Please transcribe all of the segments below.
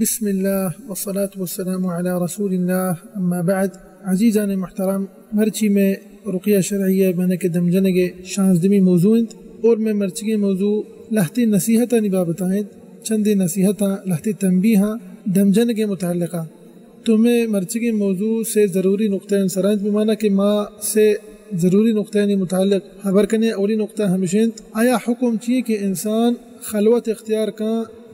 بسم الله والصلاة والسلام على رسول الله اما بعد. عزیزان محترم، مرچی میں رقیہ شرعیہ میں نے کہ دمجنگ شانزدمی موضوع اور میں مرچی موضوع لہتی نصیحتہ نبا بتائیں چند نصیحتہ لہتی تنبیہاں دمجن کے متعلقہ. تو میں مرچی موضوع سے ضروری نقطہ سرانت بمانا کہ ماں سے ضروری نقطہ متعلق خبر کرنے اولی نقطہ ہمیشہ آیا حکم چیئے کہ انسان خلوت اختیار کا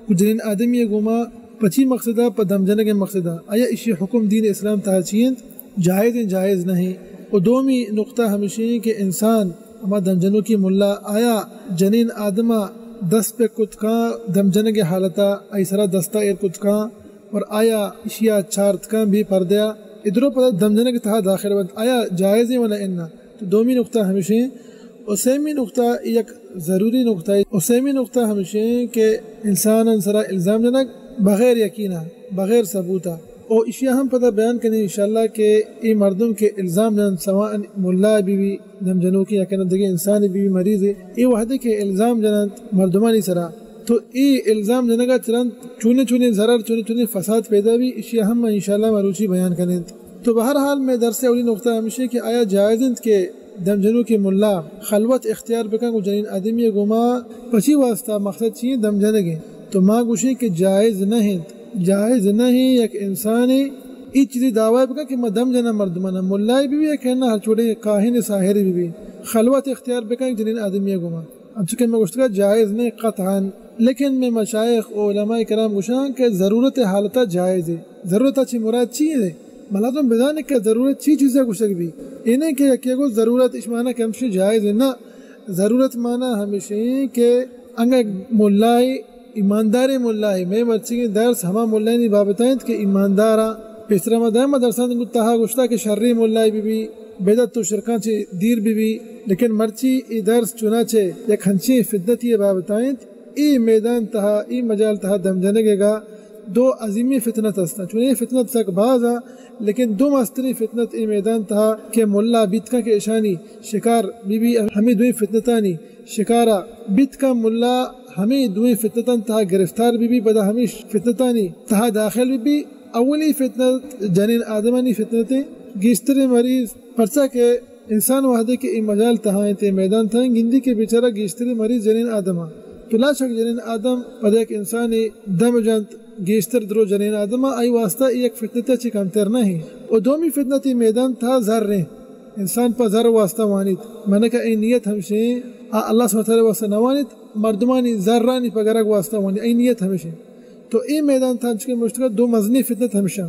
جنین آدمی گما پچی مقصدہ پا دمجنگ مقصدہ آیا اسی حکم دین اسلام تاچین جائز نہیں. اور دومی نقطہ ہمیشہ کہ انسان اما دمجنوں کی ملا آیا جنین آدمہ دست پہ کت کاں دمجنگ حالتا ایسرا دستہ ایر کت کاں اور آیا اشیاء چارت کاں بھی پردیا ادھروں پر دمجنگ تہا داخل بند آیا جائز ولا انہ. تو دومی نقطہ ہمیشہ اسیمی نقطہ یک ضروری نقطہ اسیمی نقطہ ہمیشہ کہ انسان انسرا الزام جنک بغیر یقینہ بغیر ثبوتہ اور اشیاء ہم پتہ بیان کریں انشاءاللہ کہ ای مردم کے الزام جن سواء ملا بھی دمجنوں کی یا کندگی انسانی بھی مریض ہے ای وحدے کے الزام جن مردمانی سرا تو ای الزام جنگا چرند چونے ضرر چونے فساد پیدا بھی اشیاء ہم انشاءاللہ مروچی بیان کریں. تو بہرحال میں درس اولی نقطہ ہمیشہ کہ آیا جائزند کے دمجنوں کے ملا خلوت اختیار بکن کو جنین آدمی گما پچی واسطہ مقصد چیئے دمجنگیں تو ماں گوشیں کہ جائز نہیں یک انسانی ای چیزی دعوی بکن کہ میں دم جنا مردمانا ملائی بھی ہے کہنا ہر چھوڑے کاہن ساحری بھی خلوت اختیار بکن جنین آدمی گما. اب چکہ میں گوشتگا جائز نہیں قطعاً لیکن میں مشایخ و علماء کرام گوشاں کہ ضرورت حالتہ جائز ہے. ضرورت اچھی مراد چیئے ہے ملا تم بدانے کہ ضرورت چیزیں گوشتگ بھی انہیں کہ کو ضرورت اس معنی کہ ہمشہ جائز ہے نہ. ضرورت معنی ہمیشہ کہ انگا ملائی ایماندار ملائی میں مرچی درس ہما ملائی نہیں بابتائیں کہ ایماندارا پیسرا مدائم مدرسان تہا گوشتا کہ شرری ملائی بھی بیدت تو شرکان چی دیر بھی لیکن مرچی ای درس چنانچہ یک ہنچی فدتی بابتائیں ای میدان تہا ای مجال تہا دم جنگے گا دو عظیمی فتنت ہستا چونیں فتنت سک بازا لیکن دو مستری فتنت ای میدان تہا کہ ملا بیتکا کے اشانی شکار بی ہمیں دوئی فتنتانی شکارا بیتکا ملا ہمیں دوئی فتنتان تہا گرفتار بھی بدا ہمیں فتنتانی تہا داخل بھی اولی فتنت جنین آدمانی فتنتیں گیشتر مریض پرچا کہ انسان وحدے کے ای مجال تہائیں تے میدان تہائیں گندی کے بیچارہ گیشتر مریض جنین آدمہ تو لا شک جنین آدم پدہ ایک انسانی دم جنت گیشتر درو جنین آدمہ آئی واسطہ ایک فتنتہ چی کمتر نہیں. اور دومی فتنتی میدان تھا ذر رہے انسان پا ذر واسطہ وانیت میں نے کہا ای نیت ہمشہ اللہ سبحانہ وتعالی واسطہ نوانیت مردمانی ذرانی پا گرگ واسطہ وانیت ای نیت ہمشہ. تو ای میدان تھا چکے مشتقہ دو مزنی فتنت ہمشہ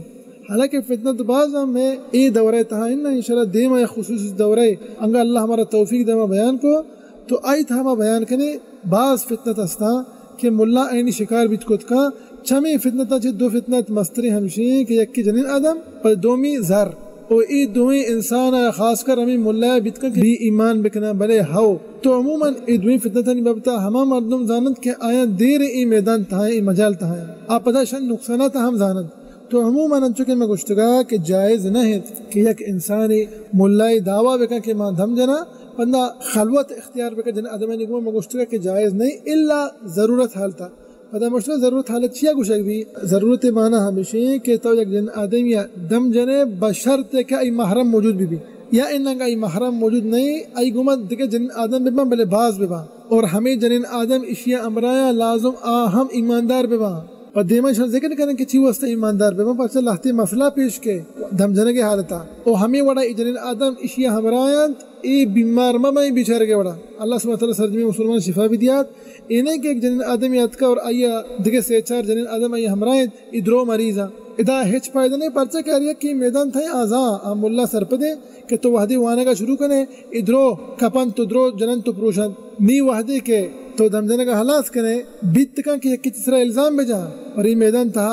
حالانکہ فتنت بعض میں ای دورہ تھا انشاءاللہ دیما یا خصوصی دورہ انگا اللہ ہمارا توفیق دیما بیان کو تو آئی تھا ہما بیان کرنے بعض فتنت استا کہ ملا اینی شکار بیت کت کا چمی فتنتا چھ دو فتنت مستری ہمشی کہ یکی جنین آدم پر دومی ذر اور ای دوئی انسان خاص کر ہمیں ملا بیت کا بھی ایمان بکنا بلے ہو. تو عموماً ای دوئی فتنتا نہیں بابتا ہما مردم زانت کہ آیا دیر ای میدان تھائیں ای مجال تھائیں آپ پتہ شن نقصانات ہم زانت. تو عموماً چکے میں گوشتگا کہ جائز نہیں کہ یک انسانی ملائی دعویٰ بکا کہ ماں دھم جنا بندہ خلوت اختیار بکا جن آدمانی کو میں گوشتگا کہ جائز نہیں الا ضرورت حالتا. پتہ مشکل ضرورت حالت چیا گوشک بھی ضرورت معنی ہمیشہ کہ تو یک جن آدم یا دم جنے بشرط کہ ای محرم موجود بھی یا انگا ای محرم موجود نہیں ای گمت دیکھے جن آدم ببا بلے باز ببا اور ہمیں جنین آدم اشیاء امرایا لازم ہم ایماندار ببا اور دیما شان ذکر کریں کہ چی واسطہ ایماندار بے من پاچھا لہتی مسئلہ پیش کے دم جنگے حالتا اور ہمیں وڑا جنین آدم اشیاء ہمرایاں ای بیمار ممائی بیچار کے وڑا اللہ سبحانہ وتعالی سرجمی مسلمان شفا بھی دیات انہیں کہ ایک جنین آدم یاد کا اور آیا دیکھے سے چار جنین آدم آئی ہمرایاں ادرو مریضا ادا ہچ پائدہ نہیں پرچہ کہہ رہا کہ میدان تھا آزاں ملا سر پہ دے کہ تو وحدی وانے کا شروع کرنے ادرو کپن تو درو جنن تو پروشن نی وحدی کے تو دم جنے کا حلاس کرنے بیت کا کہ یکی تیسرا الزام بجا اور یہ میدان تھا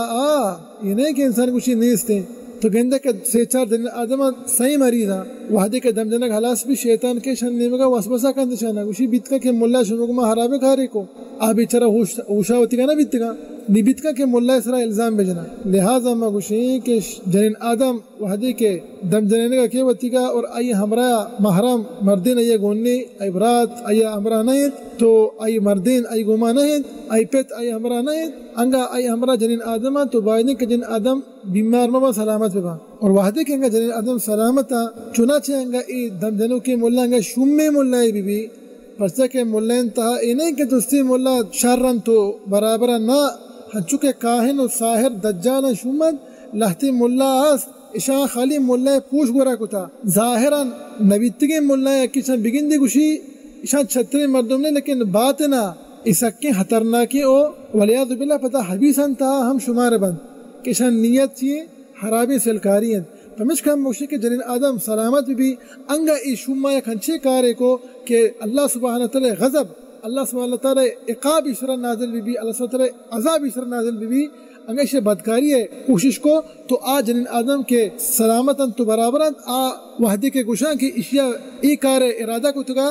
یہ نہیں کہ انسان کچھ نیستے تو گندہ کہ سے چار دن آدم صحیح مریضا وحدی کے دم جنے کا حلاس بھی شیطان کے شن نیمے کا وسوسہ کندشانا کچھ بیت کا کہ ملا شنو کو حرابے کھارے کو بیچارہ ہوشا ہوتی کا نا بیت کا نبیت کا کہ ملا اسرا الزام بجنا لہذا ما گوشیں کہ جنین آدم وحدی کے دم جنینے کا کہ وتی کا اور ای ہمراہ محرم مردین ای گونی ای برات ای ہمراہ نہیں تو ای مردین ای گما نہیں ای پت ای ہمراہ نہیں انگا ای ہمراہ جنین آدم تو باید کہ جنین آدم بیمار ما سلامت ببا اور وحدی کہ انگا جنین آدم سلامت چنانچہ انگا ای دم جنو کے ملا انگا شمی ملا بی پرچہ کہ ملا انتہا ای نہیں کہ دوستی ملا شرن تو برابر نہ ہنچو کہ کاہن و ساحر دجال شومد لہتی ملا است اشان خالی ملا پوش گورا کتا ظاہراً نویتگی ملا کشان بگندی گوشی اشان چھتری مردم نے لیکن باطنا اسکیں خطرناکی او ولیاذ باللہ پتہ حبیثاً تا ہم شمار بند کشان نیت چیئے حرابی سلکاری ہیں پمشک ہم موشی کے جنین آدم سلامت بھی انگا ای شما یک ہنچے کارے کو کہ اللہ سبحانہ تعالی غضب اللہ سبحانہ تعالی عقاب اسرا نازل بھی اللہ سبحانہ تعالی عذاب اسرا نازل بھی انگیش بدکاری ہے کوشش کو تو آ جنین آدم کے سلامتاً تو برابراً آ وحدی کے گوشاں کی اشیاء ای کار ارادہ کو تگا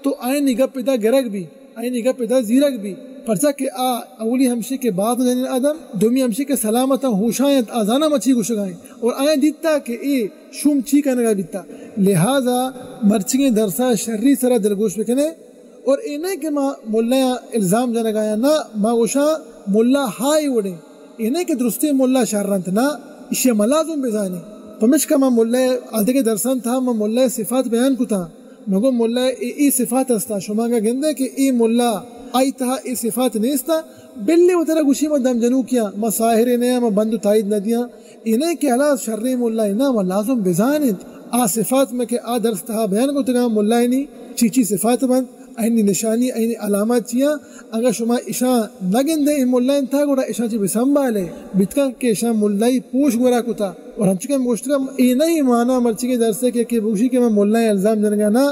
تو آئیں نگا پیدا گرگ بھی آئیں نگا پیدا زیرگ بھی پرچہ کہ آ اولی ہمشی کے بعد جنین آدم دومی ہمشی کے سلامتاً ہوشائیں آزانہ مچھی گوشگائیں اور آئیں دیتا کہ ای شوم چی کرنے گا بیتا لہذا مرچنگیں درسا شرری سرا دلگوش بکنے اور اے نہیں کہ ما ملا الزام جانا گایا نا ما گوشا ملا ہائی وڑے اے نہیں کہ درستی ملا شررنت نا اشیاء ملازم بزانی پمش کا ما ملا آدھے کے درسان تھا ما ملا صفات بیان کو تھا مگو ملا ای صفات استا شما گا گندے کہ ای ملا آئی تھا ای صفات نیستا بلی و طرح گوشی ما دم جنو کیا ما ساہرے نیا ما بندو تائید نہ دیا اے نہیں کہ حالات شرری ملا نا ما لازم بزانت آ صفات میں کہ آ درس تھا بیان کو تگا ملا نہیں چیچی صفات بند اینی نشانی اینی علامات چیا اگر شما اشان نگندے این ملا انتا گوڑا اشان چی بسنبالے بیتکا کہ اشان ملائی پوش گورا کتا اور ہم چکے موشتگا اینا ہی مانا مرچی کے درسے کہ بوشی کہ میں ملائی الزام جنگا نا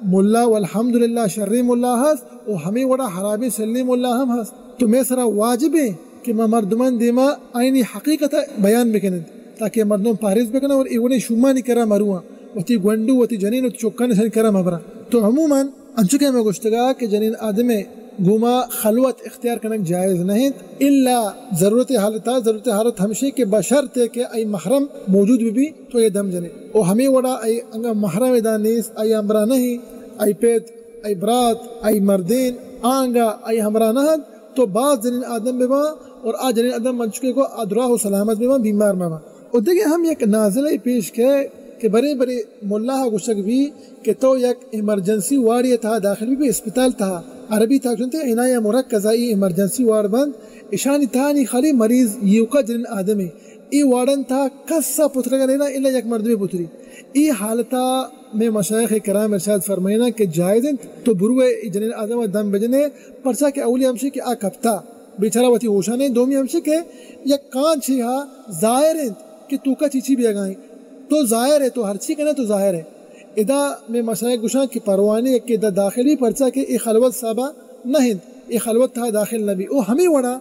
ملا والحمدللہ شرری ملا ہست اور ہمیں وڑا حرابی سلی ملا ہم ہست تو میں سرا واجب ہے کہ میں مردمان دیما اینی حقیقت بیان بکنند تاکہ مردم پارز بکنا اور ایونے شما نہیں کرا مروہ وتی گونڈو وتی جنین وتی چوکان شن کرا مبرا تو عموماً انچکے میں گوشتگا کہ جنین آدم گوما خلوت اختیار کرنا جائز نہیں الا ضرورت حالت ہمشی کے بشرط ہے کہ ای محرم موجود بھی تو یہ دم جنے او ہمیں وڑا ای انگا محرم دانیس ای امرا نہیں ای پیت ای برات ای مردین آنگا ای ہمرا نہیں تو بعض جنین آدم بما اور آ جنین آدم منچکے کو ادراہ و سلامت بما بیمار بما اور دیکھیں ہم یک نازلہ پیش کہ بڑے بڑے ملا گشک بھی کہ تو یک ایمرجنسی وارڈ تھا داخل بھی اسپتال تھا عربی تھا سنتے عنایہ مرکزائی ایمرجنسی وارڈ بند اشانی تھا نہیں خالی مریض یوکا جنین آدمی ای وارڈن تھا کسا پترگا لینا الا یک مردمی پتری ای حالتا میں مشایخ کرام ارشاد فرمائنا کہ جائز تو بروے جنین آدم دم بجنے پرسا کہ اولی ہمشی کہ آ کپتا بیچارہ وتی ہوشانے دومی ہمشی کہ یک کان چھیہا ظاہر کہ تو کا چیچی بھی اگائیں تو ظاہر ہے تو ہر چیز کہنا تو ظاہر ہے ادا میں مشایخ گشاں کی پروانے کہ دا داخلی پرچا کہ ای خلوت صحابہ نہیں ای خلوت تھا داخل نبی او ہمیں وڑا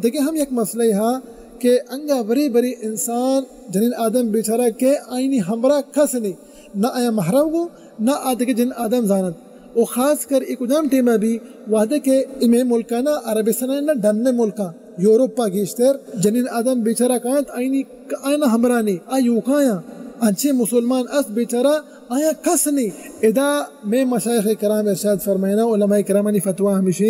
دیکھیں ہم یک مسئلہ ہاں کہ انگا بری بری انسان جنین آدم بیچارہ کے آئینی ہمراہ کس نہیں نہ آیا محرم کو نہ آدھے کے جنین آدم زانت او خاص کر ایک ادام ٹیمہ بھی وعدے کے امے ملکانہ عربستان نہ ڈننے ملکاں یوروپا گیشتر جنین آدم بیچارہ کانت آئینی آئینہ ہمراہ نہیں آئیو کھایا انچے مسلمان اس بیچارہ آیا کس نہیں ادا میں مشایخ کرام ارشاد فرمائنا علماء کرامانی فتوہ ہمیشہ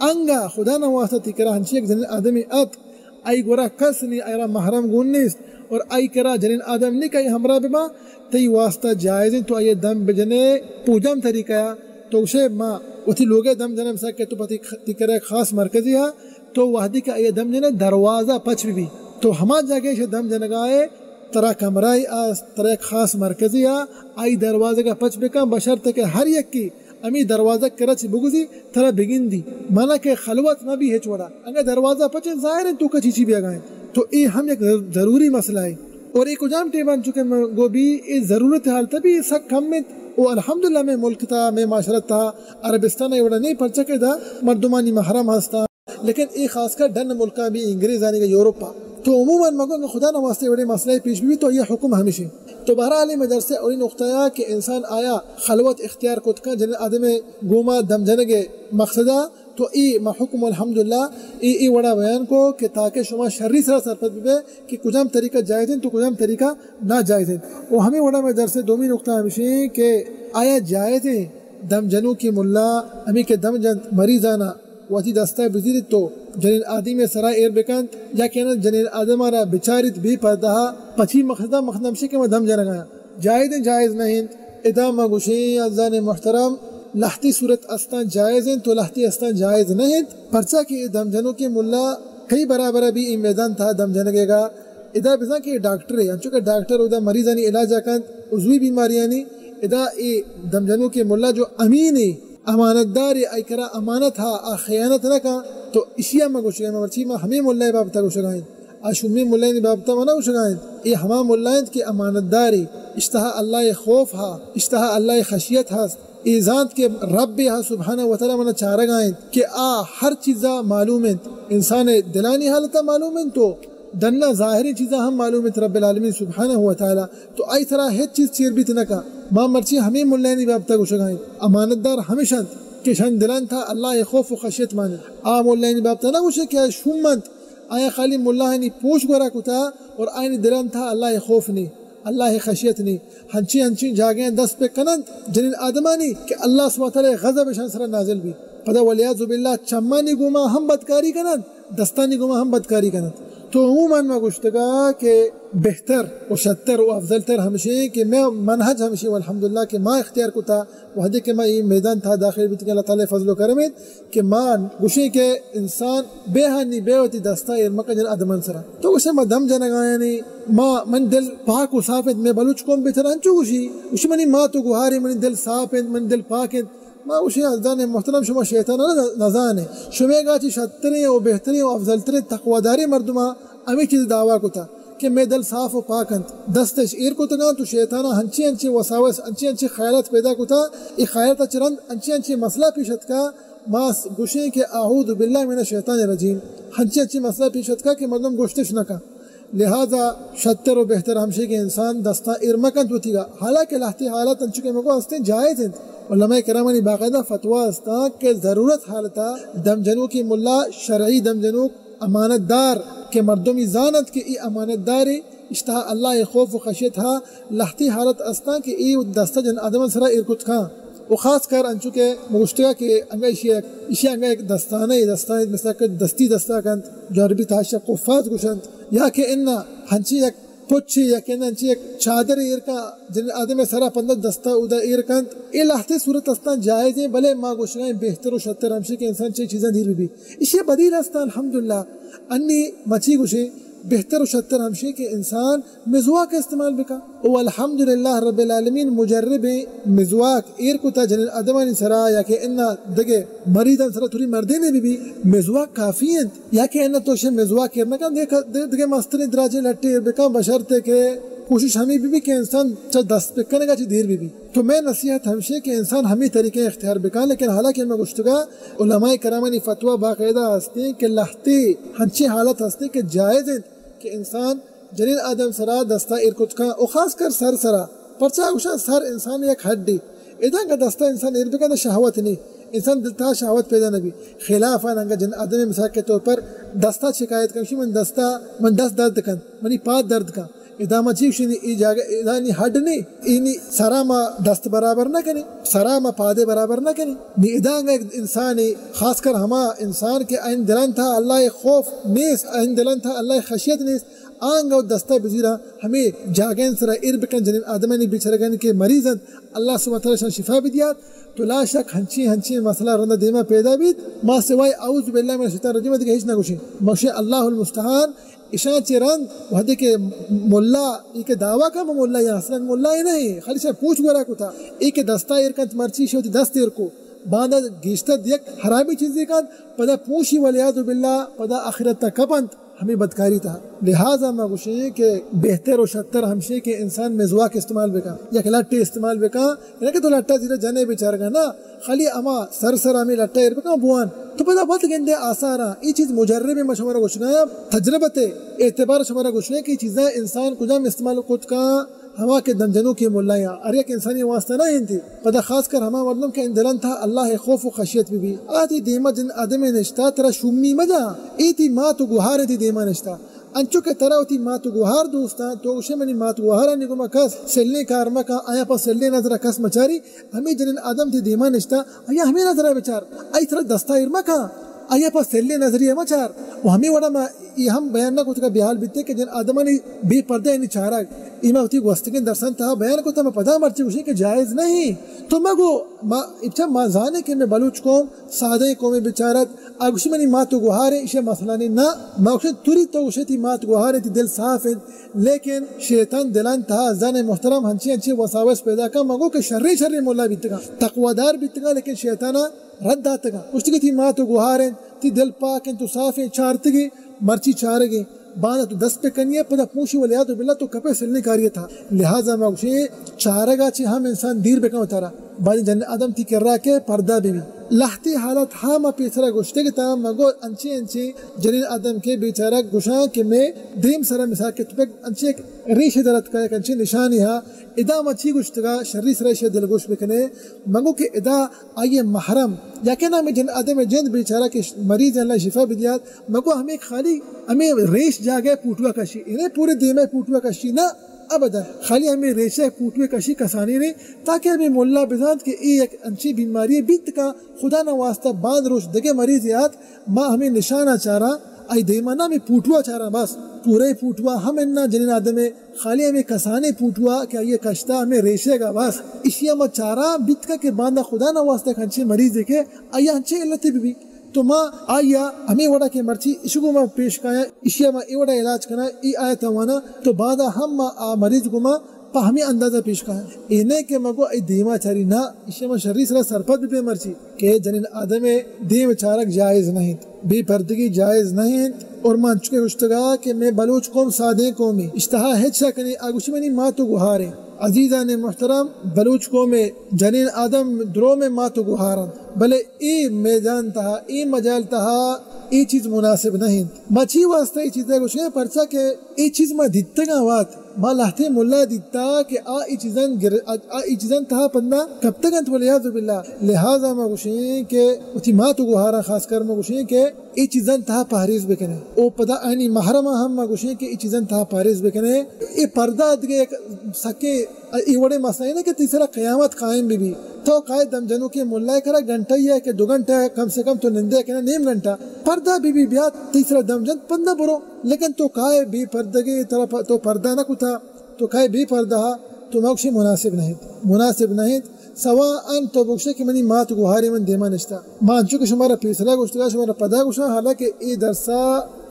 انگا خدا نواسطہ تکرہ ہنچے ایک جنین آدمی ات آئی گورا کس نہیں آئیرہ محرم گونیست اور آئی کرا جنین آدم نہیں کئی ہمراہ بما تی واسطہ جائز تو آئیے دم بجنے پوجم طریقہ تو اسے ماں وتی لوگے دم جنم سکے تو پتی تکرہ خاص مرکزی ہے تو وحدی کا آئیے دم جنے دروازہ پچ بھی تو ہما جاگے اسے دم جنگائے ترا کمرائی ترا ایک خاص مرکزی آئی دروازہ کا پچ بکا بشرط کہ ہر یک کی امی دروازہ کرچ بگزی ترا بگن دی مانا کہ خلوت نہ بھی ہے چوڑا اگر دروازہ پچن ظاہر ہے تو کا چیچی بھی آگائیں تو یہ ہم ایک ضروری مسئلہ ہے اور ایک اجام ٹیبان چکے گو بھی یہ ضرورت حال تبھی سک کم میں وہ الحمدللہ میں ملک تھا میں معاشرت تھا عربستان ایوڑا نہیں پڑ چکے تھا مردمانی محرم ہستا لیکن یہ خاص کر ڈن ملکہ بھی انگریز آنے کا یوروپا تو عموماً مگو خدا نواستے بڑے مسئلے پیش بھی تو یہ حکم ہمیشہ تو بہرحال مدرسے اور نقطہ کہ انسان آیا خلوت اختیار کو تکا جن آدم گوما دم جنگے مقصدہ تو ای ما حکم الحمدللہ ای وڑا بیان کو کہ تاکہ شما شرری سرا سرپت بھی کہ کجام طریقہ جائز ہیں تو کجام طریقہ ناجائز ہیں. وہ ہمیں وڑا میں درس دومی نقطہ ہمشی کہ آیا جائز ہیں دم جنو کی ملا ہمیں کہ دم جن مریضانا واتی دستہ بزیرت تو جنین آدمی میں سرا ایر بکند یا کہنا جنین آدم آرہ بچارت بھی پردہ پچھی مخدہ مخدمشی کہ میں دم جنگایا جائز ہیں جائز نہیں. ادام گوشی عزیزان محترم لہتی صورت استان جائز ہیں تو لہتی استان جائز نہیں. پرچہ کہ دم جنو کی ملا کئی برابر بھی این میدان تھا دم جنگے گا. ادا بزا کہ ڈاکٹر ہے چونکہ ڈاکٹر ادا مریضانی علاج کند عضوی بیماریانی ادا ای دم جنو کے ملا جو امین ہے امانت دار ہے ایکرا امانت ہا خیانت نہ کا تو اشیاء میں گوشگائیں مرچی میں ہمیں ملا بابتا گوشگائیں اشمی ملائن بابتا منا گوشگائیں ای ہما ملائن کی امانت داری اشتہا اللہ خوف ہا اشتہا اللہ خشیت ہا ای ذات کے رب ہا سبحانہ وتعالی منا چارگائیں کہ ہر چیزا معلوم ہے انسان دلانی حالتا معلوم ہے تو دننا ظاہری چیزاں ہم معلوم ہے رب العالمین سبحانہ وتعالی تو ای طرح ہے چیز چیر بھی تنکا ماں مرچی ہمیں ملائن بابتا گوشگائیں امانت دار ہمیشہ کہ شان دلان تھا اللہ خوف و خشیت مانے ملائن بابتا نہ گوشے کہ شومند آیا خالی ملا نی پوش گورا کتا اور آئین دلان تھا اللہ خوف نی اللہ خشیت نی ہنچی جاگیں دست پہ کنند جنین آدمانی کہ اللہ سبحانہ وتعالی غضب شان سر نازل بھی پدا ولیعذ باللہ چمانی گوما ہم بدکاری کنند دستانی گوما ہم بدکاری کنند. تو عموماً میں گوشتگا کہ بہتر و شتر و افضل تر ہمشے کہ میں منہج ہمشے والحمدللہ کہ ماں اختیار کو تھا وحدے کہ میں یہ میدان تھا داخل بھی کہ اللہ تعالیٰ فضل و کرمت کہ ماں گوشے کہ انسان بے ہانی بے ہوتی دستا ارمکا جن ادمن سرا تو اسے میں دم جنگایا نہیں ماں من دل پاک و صافت میں بلوچ قوم بہتر انچو گوشی اسے منی ماں تو گوھاری من دل صافت من دل پاکت ما اسے ازدان محترم شما شیطان نزانے شما گاچی شتریں و بہتریں و افضل تریں تقواداری مردمہ امی چیز دعویٰ کو تھا کہ میں دل صاف و پاکند دستش ایر کو تگا تو شیطانہ ہنچی وساوس ہنچی خیالات پیدا کو تھا ای خیالات چرند ہنچی مسئلہ پیشت کا ماس گوشیں کہ اعوذ باللہ من الشیطان الرجیم ہنچی مسئلہ پیشت کا کہ مردم گوشتش نہ کا لہذا شتر و بہتر ہمشے کے انسان دستا ارمکند ہوتی گا حالانکہ لاہتی حالات انچو کے مگو ہستے جائز ہیں. علماء کرامانی باقاعدہ فتویٰ استا کہ ضرورت حالتا دم جنو کی ملا شرعی دم جنو امانت دار کہ مردمی زانت کہ ای امانت داری اشتہا اللہ خوف و خشیت ہا لہتی حالت استا کہ ای دستا جن آدم سرا ارکت کھا و خاص کر انچو کے مگشتگا کہ انگا اشی انگا ایک دستانہ مثلا کہ دستی دستا کند جو عربی تحاشا قفاز گوشند یا کہ انہا ہنچی ایک پوچھی یا کہ ہنچی ایک چادر ایرکا جن آدم سرا پندر دستا اودا ایرکند ای لہتی صورت استا جائز ہیں بلے ماں گوشگائیں بہتر و شتر ہمشی کہ انسان چیز چیزیں دیر بھی اسی بدیل استا الحمدللہ انی مچی گوشے بہتر و شتر ہمشی کہ انسان مزواک استعمال بکا والحمدللہ رب العالمین مجرب مزواک ایر کو تا جنین ادمانی سرا یا کہ انہ دگے مریدان سرا تھوڑی مردین بھی مزواک کافی ہیں یا کہ انہ توشے مزواک ایر نکا دگے مسترین دراجے لٹے ایر بکا بشرتے کہ کوشش ہمیں بھی کہ انسان چاہ دست پکنے کا چاہ دیر بھی تو میں نصیحت ہمشے کہ انسان ہمیں طریقے اختیار بکا لیکن حالانکہ میں گشتگا علماء کرامانی فتویٰ باقاعدہ ہستے کہ لہتی ہنچی حالت ہستے کہ جائز ہے کہ انسان جنین آدم سرا دستا ارکت کا او خاص کر سر سرا پرچا گوشا سر انسان ایک ہڈی ادھا کا دستا انسان اربکا دا شہوت نہیں انسان دلتا شہوت پیدا نبی خلاف آنگا جن آدم مثال کے طور پر دستا شکایت کنشی من دست درد کن منی پاد درد کن ادامہ چیوشنی ای جاگہ ادانی ہڈ نہیں اینی سرا ما دست برابر نہ کنی سرا ما پادے برابر نہ کنی نی ادانگا ایک انسانی خاص کر ہما انسان کے این دلن تھا اللہ خوف نیس این دلن تھا اللہ خشیت نیس آنگا دستہ بزیرہ ہمیں جاگین سرا اربکن جنین آدمانی بیچرگن کے مریضن اللہ سبحانہ وتعالی شفا بھی دیا تو لا شک ہنچی مسئلہ رندہ دیما پیدا بیت ما سوائے اعوذ باللہ من الشیطان الرجیم دیکھ ہیچ نہ گوشیں ماشاء اللہ المستعان اشان چرند وحدے کے ملا ایک دعویٰ کا ملا یا اصلا ملا ہی نہیں خالی سے پوچھ گورا کو تھا ایک دستہ ارکن مرچی شوتی دست ارکو باندھا گیشتہ دیکھ حرامی چیز دیکھن پدا پوشی ولیعذ باللہ پدا آخرت تا کپند ہمیں بدکاری تھا لہٰذا میں گوشیں کہ بہتر و شتر ہمشے کہ انسان مزواک استعمال بکا یا کہ لٹے استعمال بکا یعنی کہ تو لٹا زیرہ جانے بیچار گا نا خالی اما سر ہمیں لٹا ایر بکا بوان تو پدا بہت گندے آثارا یہ چیز مجرب میں شمارا گوشنا ہے تجربت اعتبار شمارا گوشنا ہے کہ چیزیں انسان کجام استعمال خود کا ہما کے دم جنو کے ملایاں ار یک انسانی واسطہ نہ ہنتی پدا خاص کر ہما مردم کے اندلن تھا اللہ خوف و خشیت بھی آتی دیما جن آدم نشتا ترا شومی مجا ایتی ما تو گوہار تی دیما نشتا انچو کے طرح ہوتی ماتو گوہار دوستا تو اسے منی ماتو گوہارا نگما کس سلنے کارما کا آیا پا سلنے نظرہ کس مچاری ہمیں جنن آدم تی دیما نشتا آیا ہمیں نظرہ بچار آئی طرح دستا ارما کا آیا پا سلنے نظریہ مچار وہ ہمیں وڑا ما یہ ہم بیان نہ کو تکا بیحال بیتے کہ جن آدمانی بے پردہ انہی چارا ایمہ ہوتی گوستگین درسان تھا بیان کو تا میں پدا مرچی گوشی کہ جائز نہیں تو میں گو ابچہ ما زانے کہ میں بلوچ قوم سادہ قوم بچارت آگوشی منی ماتو گوھارے اسے مسئلہ نہیں نا موقع توری تو اسے تی مات گوھارے تی دل صاف ہے لیکن شیطان دلان تھا زن محترم ہنچی وساوس پیدا کر مگو کہ شر مولا بیتگا تقوادار بیتگا لیکن شیطانہ رد آتگا اس کی تھی ماتو گوھارے تی دل پاکن تو صاف ہے چارتگی مرچی چارگی باندھا تو دس پہ کنیے پدا پوشی ولیاتو باللہ تو کپے سلنے کاریہ تھا لہذا موقع چارگا چی ہم انسان دیر بکن اتارا بعد جن آدم تی کر رہا کہ پردہ بھی لحتی حالت ہاں پیسرا گوشتے کے تاہم مگو انچے جنین آدم کے بیچارہ گوشاں کہ میں دیم سرہ مثال کے تپک انچے ایک ریش درد کا ایک انچے نشانی ہاں ادا مچھی گوشتگا شری سرائش دل گوش بکنے مگو کہ ادا آئیے محرم یا کہ نام جن آدم جند بیچارہ کے مریض اللہ شفا بدیات مگو ہمیں خالی ہمیں ریش جاگے پوٹوا کشی انہیں پورے دیمے پوٹوا کشی نہ ابدا خالی ہمیں ریشہ پوٹوے کشی کسانی رہے تاکہ ہمیں مولا بزاد کہ ایک انچی بیماری بیت کا خدا نہ واسطہ بعد روش دگے مریض یاد ماں ہمیں نشانہ چارا آئی دیمانا میں پوٹوا چارا بس پورے پوٹوا ہم انہا جنین آدم خالی ہمیں کسانے پوٹوا کہ یہ کشتا ہمیں ریشے گا بس اسی ہم چارا بیت کا کہ باندہ خدا نہ واسطہ انچے مریض دیکھے آیا انچے علت بھی تو ماں آیا ہمیں وڑا کے مرچی اشگو ماں پیش کایا اشیا ماں ای وڑا علاج کرنا ای آیا توانا تو بعدا ہم ماں مریض کو ماں پا ہمیں اندازہ پیش کایا اینے کے مگو ای دیما چاری نا اشیا ماں شری سرا سرپت بھی مرچی کہ جنین آدم دیم چارک جائز نہیں بے پردگی جائز نہیں اور مان چکے اشتگا کہ میں بلوچ قوم سادے قومی اشتہا ہیچا کنی آگوشی منی ماتو گوھارے عزیزان محترم بلوچ قوم جنین آدم درو میں ماتو گوھارن بلے ای میدان تہا ای مجال تہا ای چیز مناسب نہیں مچھی واسطہ ای چیز ہے گوشے پرچا کہ ای چیز ما دیتگا وات ما لہتے ملا دیتا کہ ای چیزن تہا پندہ کب تک انت ولیعظ باللہ لہذا ما گوشیں کہ اتی ماتو گوھارا خاص کر ما گوشیں کہ ای چیزن تہا پاریز بکنے او پدا اینی محرمہ ہم ما گوشیں کہ ای چیزن تہا پاریز بکنے ای پردہ دگے ایک سکے ای وڑے مسئلہ ہے نا کہ تیسرا قیامت قائم بھی تو قائد دم جنو کے ملائے کرا گھنٹہ ہی ہے کہ 2 گھنٹہ ہے کم سے کم تو نندے کہنا نیم گھنٹہ پردہ بھی بیات تیسرا دم جن پندہ برو لیکن تو قائد بھی پردگی طرف تو پردہ نہ کتا تو قائد بھی پردہ تو موکشی مناسب نہیں سوا ان تو بخشے کہ منی مات گوھاری من دیما نشتا مان چکے شمارا پیسلا گوشتگا شمارا پدا گوشا حالانکہ ای درسا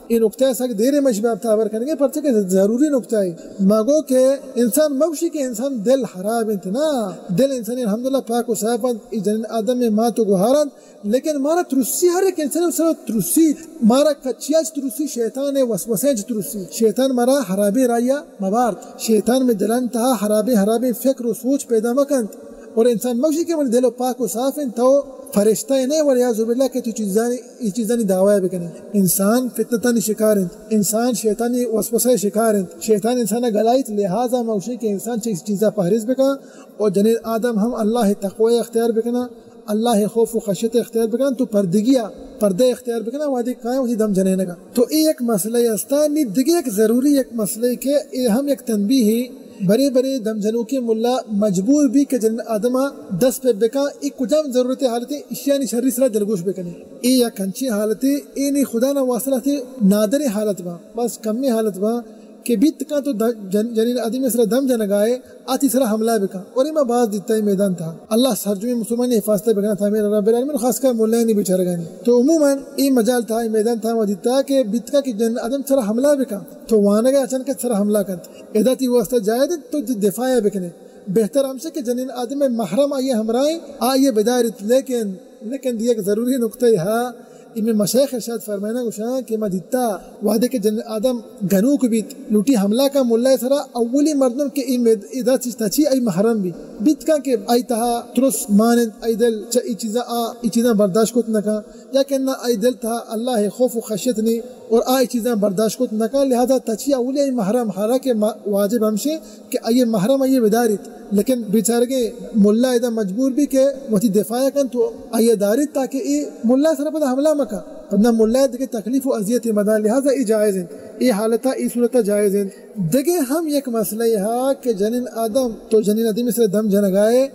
یہ نقطہ ہے ساکھ دیر مشبہ تابر کرنے گے پرچہ کہ ضروری نقطہ ہے مگو کہ انسان موشی کہ انسان دل حراب انتنا دل انسانی الحمدللہ پاک و صحابت جنین آدم میں ماتو گوھارن لیکن مارا ترسی ہر ایک انسان سر ترسی مارا کچیاج ترسی شیطان وسوسیج ترسی شیطان مارا حرابی رایا مبارد شیطان میں دلان تہا حرابی فکر و سوچ پیدا مکند اور انسان موشی کہ من دل و پاک و صاف تو فرشتہ نہیں ولیعظ باللہ کہ تو چیزانی دعوی بکنے انسان فتنتانی شکارند انسان شیطانی وسوسہ شکارند شیطان انسانہ گلائیت لہذا موشی کہ انسان چیزہ پہرز بکا اور جنین آدم ہم اللہ تقوی اختیار بکنا اللہ خوف و خشیت اختیار بکنا تو پردے اختیار بکنا وادی قائم ہوتی دم جنین گا تو ایک مسئلہ استانی دیگے ایک ضروری ایک مسئلہ کہ ہم ایک تنبیہ ہی بڑے دم جنو کے ملا مجبور بھی کہ جن آدمہ 10 پہ بکا ایک کجام ضرورت حالتی اشیانی شری سرا دلگوش بکنے ای یا کنچی حالتی ای نی خدا نہ واصلہ تھی نادر حالت با بس کمی حالت با کہ بیت کا تو جنین آدمی سرا دم جنگائے آتی سرا حملہ بکا اور ایمہ باز دیتا ہی میدان تھا اللہ سرجمی مسلمانی حفاظتہ بکنا تھا میرا رب العالمین خاص کر مولین نہیں بیچار گانی تو عموماً ای مجال تھا میدان تھا وہ دیتا کہ بیت کا کہ جنین آدم سرا حملہ بکا تو وہاں گئے اچانک سرا حملہ کرتا ادھاتی واسطہ جائے دے تو دفاع بکنے بہتر ہم سے کہ جنین آدم محرم آئیے ہمرائیں آئیے بدایت لیکن یہ ایک ضروری نقطہ ہے میں مشایخ ارشاد فرمائنا گوشاں کہ ما دیتا وعدے کے جن آدم گنو کو بیت لوٹی حملہ کا ملا سرا اولی مردم کے ادا تچی ای محرم بیت کا کہ ای تہا ترس مانند ای دل ای چیزاں برداشت کت نکا یا کہ ای دل تہا اللہ خوف و خشیت نی اور آئی چیزیں برداشت کو نہ کر، لہذا تچی اولی محرم حالانکہ واجب ہمشے کہ آئیے محرم آئیے ودارت، لیکن بیچارے کے ملا ادا مجبور بھی کہ وہی دفاع کن تو آئیے دارت تاکہ ای ملا سر پتہ حملہ مکا ورنہ ملا دیکھے تکلیف و اذیت مدان، لہذا ای جائز ہیں، ای حالتہ ای صورتہ جائز ہیں۔ دیکھیں ہم یک مسئلہ یہ کہ جنین آدم تو جنین آدم سے دم جنگائے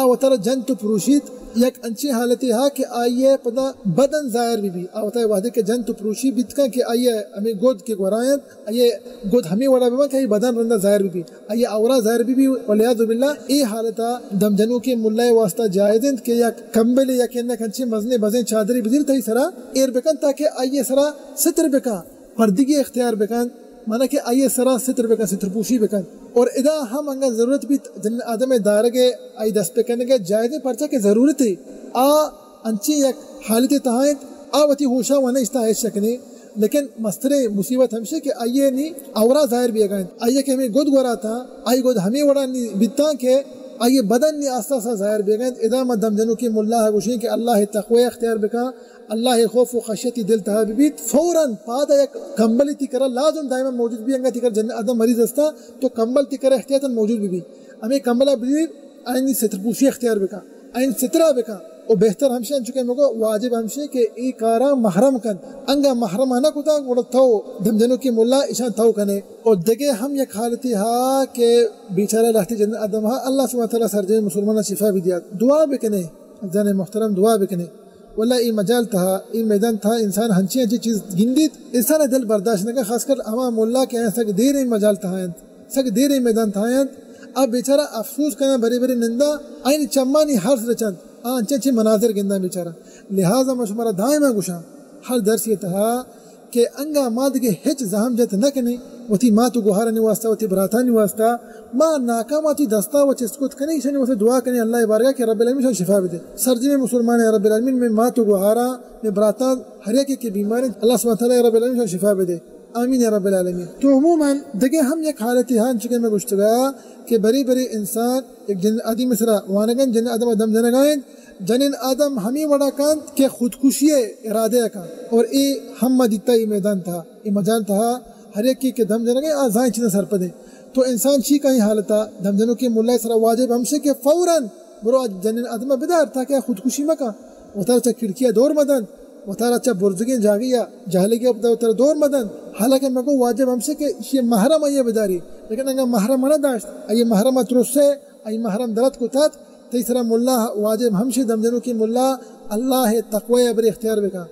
وطر جن تو پروشید یک انچی حالتی ہے کہ آئیے پدا بدن ظاہر بھی آوتا وحدے کے جن تو پروشی بیتکا کہ آئیے ہمیں گود کے گورائیں آئیے گود ہمیں وڑا بھی کہ بدن رندہ ظاہر بھی آئیے اورا ظاہر بھی ولیعذ باللہ ای حالتا دم جنو کے ملائے واسطہ جائزیں کہ یک کمبلی یا کہنا کنچی مزنے بزیں چادری بدل تھی سرا ایر بکن تاکہ آئیے سرا ستر بکا پردگی اختیار بکن مانا کہ آئیے سرا ستر بکن ستر پوشی بکن اور ادا ہم انگا ضرورت بھی جن آدم دارگے آئی دست پہ کرنے کے جائزے پرچا کہ ضرورت ہے انچی یک حالت تہائیں وتی ہوشا وانا استحیش شکنے لیکن مستر مصیبت ہمشے کہ آئیے نہیں اورا ظاہر بھی اگائیں آئیے کہ ہمیں گود گورا تھا آئی گود ہمیں وڑا نہیں بیتا کہ آئیے بدن نہیں آستا سا ظاہر بھی اگائیں ادا مدم جنو کی ملا ہے گوشیں کہ اللہ تقوی اختیار بکا اللہ خوف و خشیتی دل تہا بیت فوراً پادا یک کمبلی تی کرا لازم دائما موجود بھی انگا تی کر جن آدم مریض استا تو کمبل تی کرا احتیاطاً موجود بھی ہمیں کمبلا بھی آئین ستر پوشی اختیار بکا آئین سترہ بکا اور بہتر ہمشے انچکے مگو واجب ہمشے کہ ای کارا محرم کن انگا محرم آنا کتا گوڑا تھو دم جنو کی ملا اشان تھو کنے اور دگے ہم یک حالتی ہا کہ بیچارہ لہتی جن آدم ہا اللہ سبحانہ وتعالی سرجے مسلمانہ شفا بھی دیا دعا بکنے جن محترم دعا بکنے واللہ ای مجال تھا ای میدان تھا انسان ہنچی ہنچی چیز گندید انسان دل برداشت نہ خاص کر عوام اللہ کے سگ دیر ای مجال تھا سگ دیر ای میدان تھا اب بیچارہ افسوس کرنا بری بری نندا آئین چمانی حرف رچند انچے اچھے مناظر گندہ بیچارہ لہذا مشمارہ دائمہ گوشا ہر درس یہ تھا کہ انگا ماد کے ہچ زہم جت نہ کنے وتی ماں تو گوہارا نہیں واسطہ وتی براتہ نہیں واسطہ ماں ناکاماتی دستا و چسکت کنے شنی واسطہ دعا کنے اللہ بارگاہ کہ رب العالمین شفا بھی دے سرجی میں مسلمان ہے رب العالمین میں ماں تو گوہارا میں براتہ ہر ایک کی بیماری اللہ سبحانہ وتعالی رب العالمین شفا بھی دے آمین یا رب العالمین۔ تو عموماً دیکھیں ہم یک حالتی ہاں چکے میں گشت گیا کہ بری بری انسان ایک جن آدمی مثلا وانگن جن آدم آدم جنگائیں جنین آدم ہمیں وڑا کان کہ خودکشی ارادے کا اور ای ہم مدیتا ای میدان تھا ای مجال تھا ہر ایک کی کہ دم جنگیں آزائیں چیزیں سر پدے تو انسان چی کا ہی حالتا دم جنوں کی ملہ سر واجب ہمشے کہ فوراً برو جنین آدم بدار تھا کہ خودکشی مکا وطار چا کھڑکیاں دور مدن وطار اچھا برزگیں جاگیا جہلے کے وطار دور مدن حالانکہ میں کو واجب ہمشے کہ یہ محرم آئیے بداری لیکن اگر محرم نہ داشت آئیے محرم اترس سے آئیے محرم درد کو تھا تیسرا ملا واجب ہمشے دم جنوں کی ملا اللہ تقوی ابر اختیار بکا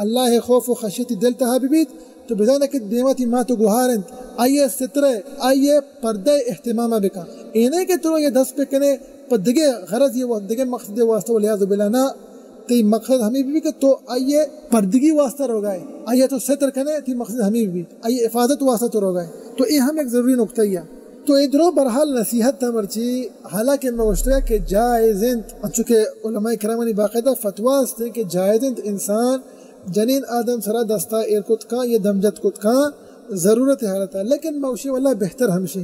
اللہ خوف و خشیت دل تہا بیت تو بجانا کہ دیواتی ماں تو گوہارن آئیے سترے آئیے پردے اہتمامہ بکا اینے کہ تو یہ دس پہ کنے پر دگے غرض یہ دگے مقصد واسطہ ولیعذ باللہ نا تی مقصد ہمیں بھی کہ تو آئیے پردگی واسطہ رو گئے آئیے تو ستر کنے تی مقصد ہمیں بھی آئیے افادت واسطہ تو رو گئے تو یہ ہم ایک ضروری نقطہ ہے تو ادھروں برحال نصیحت تھا مرچی حالانکہ میں وشتگا کہ جائزند چونکہ علماء کرامانی باقاعدہ فتویٰ ہیں کہ جائزند انسان جنین آدم سرا دستا ایرکت کا یہ دمجت کت کا ضرورت حالت ہے لیکن موشی واللہ بہتر ہمشی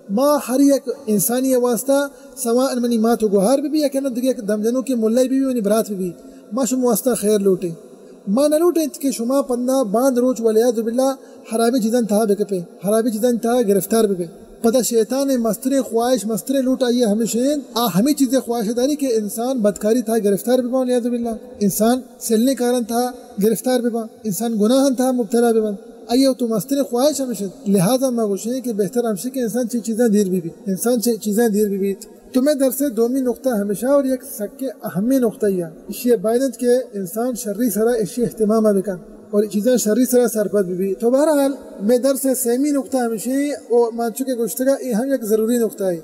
ماں ہر ایک انسانی واسطہ سواء منی ماں تو گوہار بھی یا کہنا دیکھے دمجنوں کی ملائی بھی منی برات بھی ماں شما واسطہ خیر لوٹے ماں نہ لوٹے کہ شما پندہ باندھ روچ ولیعذ باللہ حرابی چیزن تھا بے کپے حرابی چیزن تھا گرفتار بے پتہ شیطان مستر خواہش مستر لوٹ آئیے ہمیشہ ہمیں چیزیں خواہش داری کہ انسان بدکاری تھا گرفتار بھی با لیاذ باللہ انسان سلنے کارن تھا گرفتار بھی با انسان گناہن تھا مبتلا بھی با آئیے تو مستر خواہش ہمیشہ لہذا میں گوشیں کہ بہتر ہمشہ کہ انسان چیزیں دیر بھی انسان چیزیں دیر بھی تو میں در سے دومی نقطہ ہمیشہ اور ایک سکے اہمی نقطہ یہ اشیاء بائنت کے انسان شرری سرا اشیاء اہتمام بکن اور چیزیں شرری سرا سرپد بھی تو بہرحال میں در سے سیمی نقطہ ہمیشہ اور مان چکے گشتگا یہ ہم ایک ضروری نقطہ ہے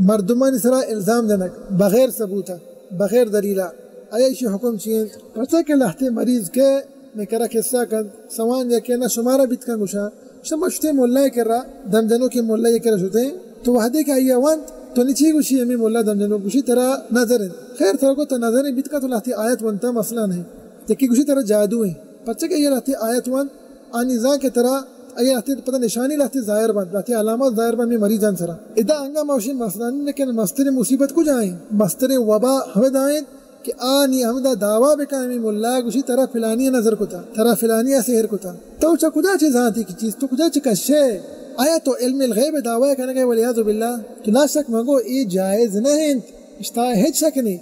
مردمان سرا الزام جنک بغیر ثبوتا بغیر دلیلہ آیا اسی حکم چین پرچہ کے لہتے مریض کے میں کرا قصہ کن سوان یا کہنا شمارہ بیت کن گوشا شمشتے مولای کر رہا دم جنوں کے مولای کر شتے ہیں تو وحدے کہ آئیے وانت تو نیچی گوشی ہمیں مولا دم جنوں گوشی ترہ نظر ہے خیر ترہ کو تو نظر ہے بیت کا تو لہتی آیت ونتا مسئلہ نہیں تکی گوشی ترہ جادو ہے پرچہ کہ یہ لہتی آیت ون آنی زان کے ترہ یہ لہتی پتہ نشانی لہتی ظاہر بند لہتی علامات ظاہر بند میں مریضان سرہ ادا انگا موشین مسئلہ نہیں لیکن مستر مصیبت کو جائیں مستر وبا ہمیں دائیں کہ آنی ہمدا دعویٰ بکنمی ملا گوشی ترا فلانی نظر کتا ترا فلانی سحر کتا تو چا کجا چیز آتی کی چیز تو کجا چکا شے آیا تو علم الغیب دعویٰ کرنے گئے ولیعذ باللہ تو لا شک مگو ای جائز نہیں اشتاہ ہیچ شک نہیں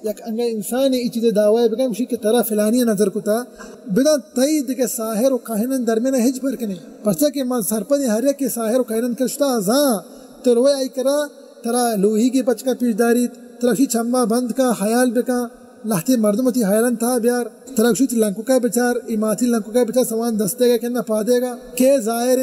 یک انگا انسانی ای چیز دعویٰ بکنم گوشی کہ ترا فلانی نظر کتا بدا تایید کے ساحر و کاہنن درمیان ہیچ پر کنے پرچا کہ من سرپنی ہر یک کے ساحر و کاہنن کرشتا ازاں تو روئے آئی کرا ترا لوہی کی پچ کا پیش داری تراشی چھما بند کا حیال بکا لہتی مردمتی حیالن تھا بیار تراشی لنکو کا بچار ایماتی لنکو کا بچار سوان دستے گا کہنا پا دے گا کہ ظاہر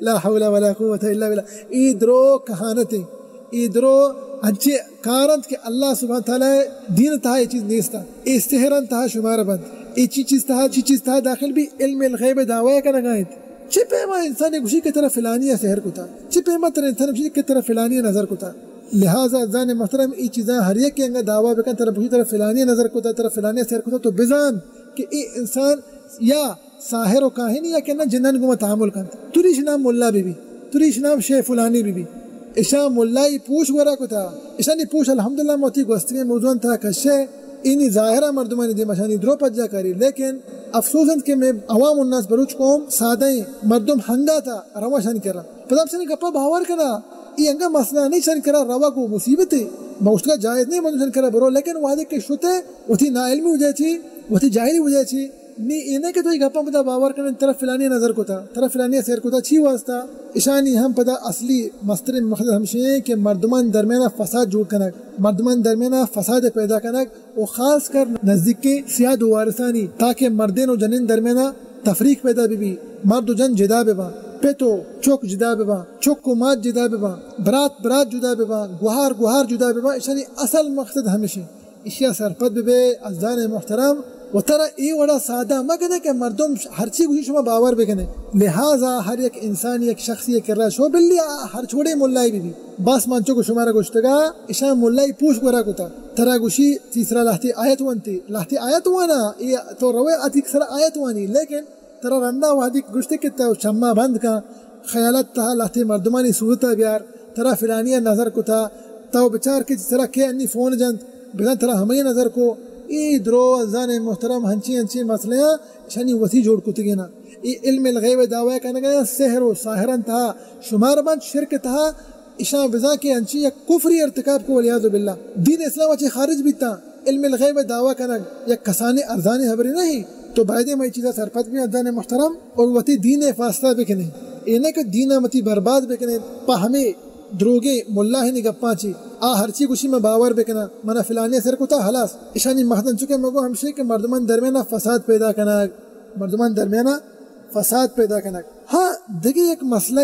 لا حول ولا قوت الا باللہ ای درو کہانتیں ای درو انچے کارنت کہ اللہ سبحانہ تعالی دین تھا یہ چیز نیستا استحران تھا شمار بند ای چیز تھا داخل بھی علم الغیب دعویٰ کا نگائیت چھپے ما انسان گوشی کی طرف فلانی سحر کو تھا چھپے ما تر انسان گوشی کی طرف فلانی نظر کو تھا لہذا ازان محترم ای چیزاں ہر ایک کے انگا دعویٰ بکن طرف گوشی طرف فلانی نظر کو تھا طرف فلانی سحر کو تھا تو بزان کہ ای انسان یا ساحر و کاہن یا کہنا جنن گو تعامل کرتا تریش نام ملا بی بی تریش نام شیخ فلانی بی بی اشا ملائی پوش گورا کو تھا اشا نی پوش الحمدللہ موتی گوستگی موضوع تھا کشے اینی ظاہرہ مردمانی دی مشانی درو پجا کری لیکن افسوسن کہ میں عوام الناس بروچ قوم سادہیں مردم ہنگا تھا روا شن کرا پتہ سن گپا باور کرا یہ انگا مسئلہ نہیں شن کرا روا کو مصیبت ہے موشکا جائز نہیں من شن کرا برو لیکن وعدے کے شتے وتی ناعلمی ہو جائے چی وتی جاہلی ہو جائے چی نی اینے کے تو یہ گپا پتہ باور کرنے طرف فلانی نظر کو تھا طرف فلانی سیر کو تھا چھی واسطہ اشانی ہم پتہ اصلی مستر مقصد ہمشے کہ مردمان درمیانہ فساد جوڑ کنک مردمان درمیانہ فساد پیدا کنک و خاص کر نزدیک کے سیاد و وارثانی تاکہ مردین و جنین درمیانہ تفریق پیدا بھی مرد و جن جدا ببا پیتو چوک جدا ببا چوک کو مات جدا ببا برات جدا ببا گوہار جدا ببا اشانی اصل مقصد ہمشے اشیا سرپد ببے ازدان محترم و ترى ای وڑا سادہ مگنے کہ مردم ہر چیز گوشی شما باور بکنے لہذا ہر ایک انسان ایک شخصی کر رہا شو بلی ہر چھوڑے ملائی بھی باس مانچو کو شمارا گوشتگا اشان ملائی پوش گورا کو تھا ترا گوشی تیسرا لہتی آیت وانتی لہتی آیت وانا یہ تو روے آتی کسرا آیت وانی لیکن ترا رندہ وادی گوشتے کتا شما بند کا خیالت تھا لہتی مردمانی صورتا بیار ترا فلانیہ نظر کو تھا تو بچار کے ترا کہ انی فون جند بنا ترا ہمیں نظر کو ای درو ازان محترم ہنچی مسئلہ شانی وسی جوڑ کو تگینا ای علم الغیب دعویٰ کرنے گیا سحر و ساحرن تھا شمار بند شرک تھا اشان بزا کے ہنچی یک کفری ارتکاب کو ولیعذ باللہ دین اسلام اچھی خارج بھی تھا علم الغیب دعویٰ کرنے یک کسانی ارزانی حبری نہیں تو باید میں چیزا سرپت بھی ازان محترم اور وتی دین فاصلہ بکنے اینے کہ دین متی برباد بکنے پا ہمیں دروگے ملا ہی نگپا چی ہر چی گوشی میں باور بکنا منا فلانی سر کو تا حلاس اشانی مخدن چکے مگو ہمشے کہ مردمان درمیانہ فساد پیدا کنک ہاں دیگی ایک مسئلہ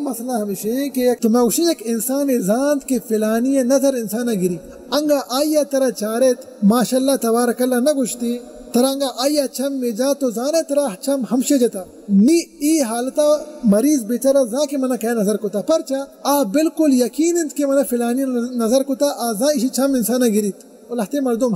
مسئلہ ہمشے کہ تو میں ایک انسان ذات کے فلانی نظر انسانہ گری انگا آئیا ترا چارت ماشاءاللہ تبارک اللہ نہ گوشتی ترانگا آئیا چھم میں جا تو زانے ترا چھم ہمشے جتا نی ای حالتا مریض بیچارہ زا کے منہ کیا نظر کو تا پرچا بالکل یقین کہ منہ فلانی نظر کو تا آزا اسی چھم انسانہ گریت اور لہتے مردم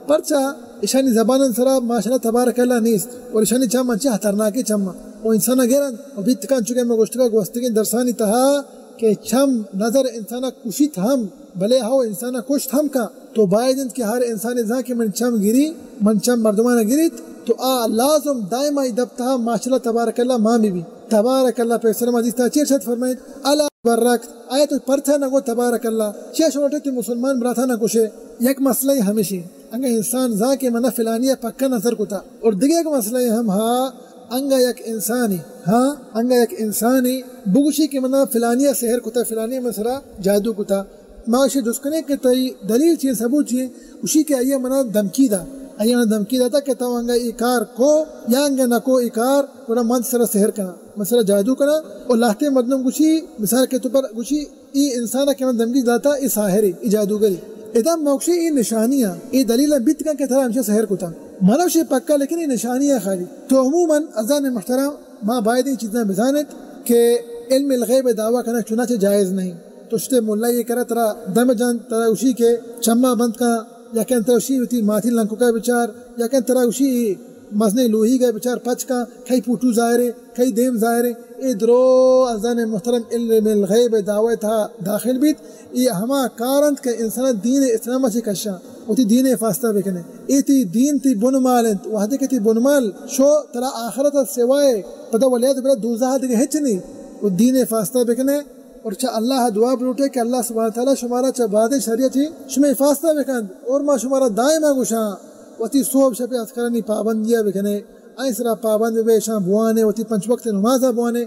پرچا اشانی زبان سرا ماشاءاللہ تبارک اللہ نیست اور اشانی چھم انچہ حترناکی چھم وہ انسانہ گیرن اور بیت کان چکے میں گوشتگی درسانی تہا کہ چھم نظر انسانہ کشیت ہم بھلے ہو انسانہ کشت ہم کا تو باید کہ ہر انسان ذا کہ من چھم گری من چھم مردمانہ گریت تو لازم دائما دبتہا ماشاءاللہ تبارک اللہ مامی بھی تبارک اللہ پہ سلام عزیز تا چیر شد فرمائید اللہ برکت آیا تو پرتھا نہ گو تبارک اللہ چیش روٹے تی مسلمان براتھا نہ کشے یک مسئلہ ہی ہمیشی انگا انسان ذا کہ منہ فلانیہ پکا نظر کو تا اور دیگے ایک مسئلہ ہی ہم انگا یک انسانی بگوشی کہ منہ فلانیہ سحر کو تا فلانیہ مسرا جادو کو تا معاشی دسکنے کے تئی دلیل چیئے ثبوت چیئے اسی کے آئیے منہ دمکی دا تا کہ تو انگا ایکار کو یا انگا نکو ایکار ورہ من سر سحر کنا مسئلہ جادو کنا اور لاہتے مردم گوشی مثال کے تو پر گوشی ای انسانہ کے من دمکی داتا ای ساحری ای جادوگری ادام موکشی ای نشانیاں ای دلیل بیت کن کہ تھرا ہمشہ سحر کو تا منوشی پکا لیکن ای نشانیاں خالی تو عموماً ازان محترم ما باید ای چیزیں بزانت کہ علم الغیب دعویٰ کرنا چنانچہ جائز نہیں تو شتے مولا یہ کرا ترا دم جان ترا اسی کے چمہ بند کا یا کہن ترا اسی ہوتی ماتھی لنکو کا بچار یا کہن ترا اسی مزنے لوہی گئے بچار پچ کا کئی پوٹو ظاہرے کئی دیم ظاہرے اے درو ازان محترم علم الغیب دعوی تھا داخل بیت یہ ہما کارند کہ انسان دین اسلام سے کشا وتی دین فاستہ بکنے ایتی دین تی بنمالنت وحدے کے تی بنمال شو ترا آخرت سوائے پتہ ولیات بلا دوزہ دیگه ہچ نہیں وہ دین فاستہ بکنے اور چا اللہ دعا بلوٹے کہ اللہ سبحانہ تعالیٰ شمارا چا بعد شریعت چی شمی فاستہ بکن اور ما شمارا دائما گوشاں وتی صوب شپی اذکرانی پابندیاں بکنے آئیں سرا پابند بے شام بوانے وتی پنچ وقت نمازہ بوانے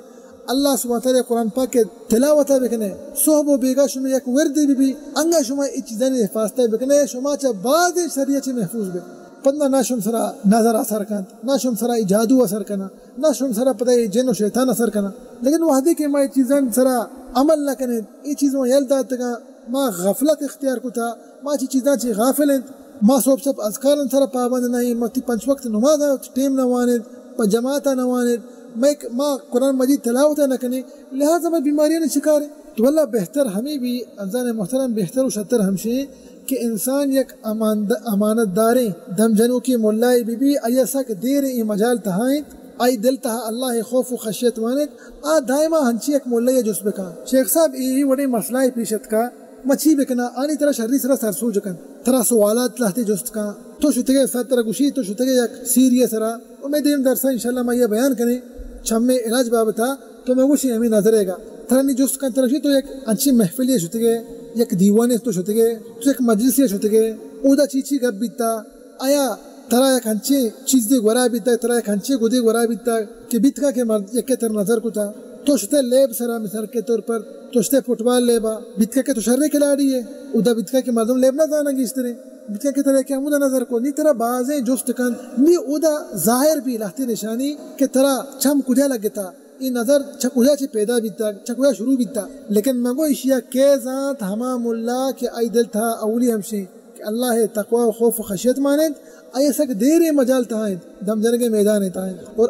اللہ سبحانہ تعالیٰ قرآن پاک کے تلاوتہ بکنے صحب و بیگا شمی یک وردی بھی انگا شما ای چیزانی فاستہ بکنے شما چا بعد شریعت چی محفوظ بے پندہ نہ شم سرا نظر اثر کن نہ شم سرا جادو اثر کنا نہ شم سرا پتہ جن و شیطان اثر کنا لیکن وحدی کہ ما چیزان سرا عمل نہ کنے ای چیزوں یلدہ تگا ما غفلت اختیار کو تھا ما چیزاں چی غافل ہیں ما صوب سب اذکارن سرا پابند نہیں متی پنچ وقت نماز ٹیم نہ واند جماعتہ نہ واند ما قرآن مجید تلاوتہ نہ کنے لہذا میں بیماریاں نے شکار ہے تو اللہ بہتر ہمیں بھی انسان محترم بہتر و شتر ہمشے کہ انسان یک امانت داریں دم جنوں کی ملائی بی ایسا کہ دیر ای مجال تہائیں آئی دل تہا اللہ خوف و خشیت وانت دائما ہنچی ایک ملائی جس بکا شیخ صاحب یہی وڑے مسئلہ پیشت کا مچھی بکنا آنی طرح شرری سرا سرسو جکن طرح سوالات لہتے جست کا تو شتگے فتر گوشی تو شتگے یک سیریہ سرا اور میں دیم درسا انشاءاللہ میں یہ بیان کریں چھم میں علاج بابتا تو میں گوشی ہمیں نظرے گا ترانی جست کا ترشی تو ایک انچی محفلی شتگے یک دیوانے تو شتگے تو ایک مجلسی شتگے اودا چیچی گب بیتا آیا ترا یک ہنچے چیز دے گورا بیتا ترا یک ہنچے گودے گورا بیتا کہ بیتکا کے مرد یک تر نظر کو تھا تو شتے لیب سرا مثال کے طور پر تو شتے فٹبال لیبا بیتکا کے تو شرے کھلاڑی ہے اودا بیتکا کے مردم لیب نہ جانا گی اس طرح بیتکا کے طرح کیا مودا نظر کو نہیں طرح بازیں جست کن نہیں اودا ظاہر بھی لہتی نشانی کہ طرح چھم کجا لگتا یہ نظر چکویا چی پیدا بیتا چکویا شروع بیتا لیکن مگو اشیاء کے ذات ہمام اللہ کے آئی دل تھا اولی ہمشے کہ اللہ تقوی و خوف و خشیت مانند آئی سک دیر مجال تھائیں دم جنگ میدان تھائیں اور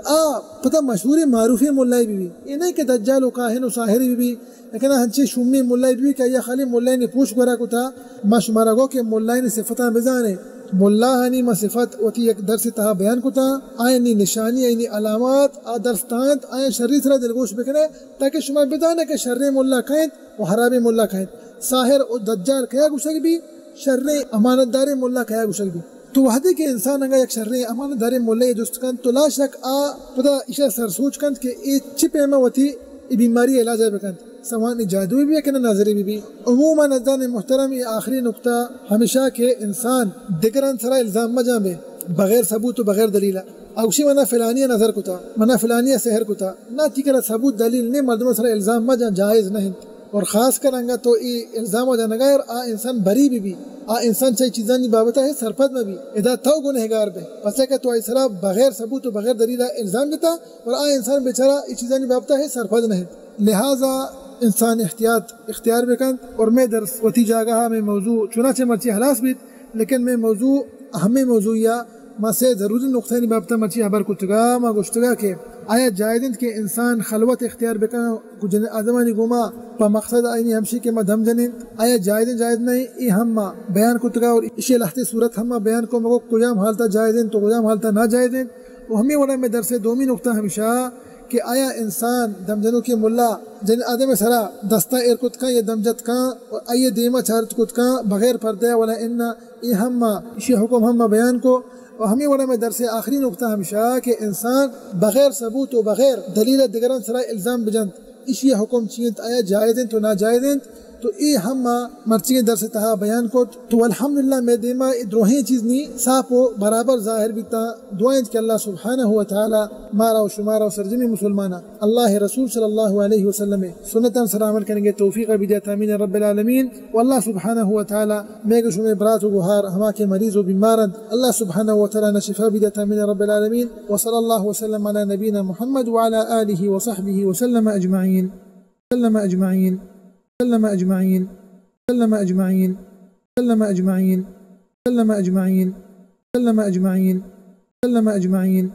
پتہ مشہور معروفی ملائی بھی یہ نہیں کہ دجال و کاہن و ساحری بھی لیکن ہنچے شومی ملائی بھی کہ یہ خالی ملائی نے پوچھ گورا کو تھا ما شمارا گو کہ ملائی نے صفتاں بزانے ملا ہنی ما صفت وتی ایک درس تہا بیان کو تھا آئینی نشانی آئینی علامات درس تانت آئین شرری سرا دلگوش بکنے تاکہ شما بدانے کہ شر ملا کھائیں و حرام ملا کھائیں ساحر و دجال کیا گوشک بھی شر امانت دار ملا کیا گوشک بھی تو وحدی کے انسان اگر یک شر امانت دار ملا جست کن تو لا شک پدا اشا سر سوچ کن کہ ای چپے میں وتی بیماری علاج بکن سوانی جادوی بھی ہے کہ نظری بھی عموما نزدان محترم یہ آخری نقطہ ہمیشہ کہ انسان دگران سرا الزام مجا میں بغیر ثبوت و بغیر دلیل اوشی منا فلانیہ نظر کو تھا منا فلانیہ سحر کو تھا نہ تیکر ثبوت دلیل نہیں مردم سرا الزام مجا جائز نہیں اور خاص کرنگا تو یہ الزام ہو جانا گا اور انسان بری بھی انسان چاہی چیزانی بابتا ہے سرپد میں بھی ادا تو گنہگار بے پس ہے کہ تو ایسرا بغیر ثبوت و بغیر دلیل الزام دیتا اور انسان بیچارہ یہ چیزانی بابتا ہے سرپد نہیں لہذا انسان احتیاط اختیار بکن اور میں درس وتی جاگہ میں موضوع چنانچہ مرچی حلاس بیت لیکن میں موضوع اہم موضوعیہ ما سے ضروری نقطہ نہیں بابتا مرچی حبر کتگا ما گشتگا کہ آیا جائدند کہ انسان خلوت اختیار بکن کچھ آدمانی گوما پا مقصد آئینی ہمشی کے ما دم جنین آیا جائدند جائد نہیں ای ہم ما بیان کتگا اور اسی لحظے صورت ہم ما بیان کو مگو کجام حالتا جائدند تو کجام حالتا نہ جائدند وہ ہمیں وڑا میں درس دومی نقطہ ہمیشہ کہ آیا انسان دم جنوں کی ملا جن آدم سرا دستہ ارکت کا یا دمجت کا اور آئیے دیما چارت کت کا بغیر پردہ ولا ان ای ہم اسی حکم ہم بیان کو اور ہمیں وڑا میں درس آخری نقطہ ہمیشہ کہ انسان بغیر ثبوت و بغیر دلیل دگران سرا الزام بجند اسی حکم چیت آیا جائزیں تو ناجائزیں تو ای ہم مرچی درس تہا بیان کو تو الحمدللہ میں دیما دروہیں چیز نہیں صاف و برابر ظاہر بیتا دعائیں کہ اللہ سبحانہ و تعالی مارا و شمارا و سرجمی مسلمانہ اللہ رسول صلی اللہ علیہ وسلم سنتاً سر عمل کریں گے توفیق بدیت آمین رب العالمین واللہ سبحانہ و تعالی میں گشو میں برات و گہار ہما کے مریض و بیمارند اللہ سبحانہ و تعالی نشفا بدیت آمین رب العالمین وصلی اللہ وسلم علی نبینا محمد وعلى آلہ وصحبہ وسلم اجمعین سلم أجمعين سلم أجمعين سلم أجمعين سلم أجمعين سلم أجمعين سلم أجمعين سلم أجمعين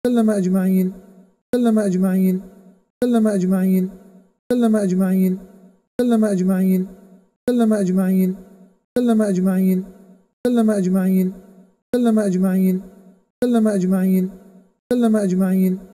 سلم أجمعين سلم أجمعين سلم أجمعين سلم أجمعين سلم أجمعين سلم أجمعين سلم أجمعين سلم أجمعين سلم أجمعين.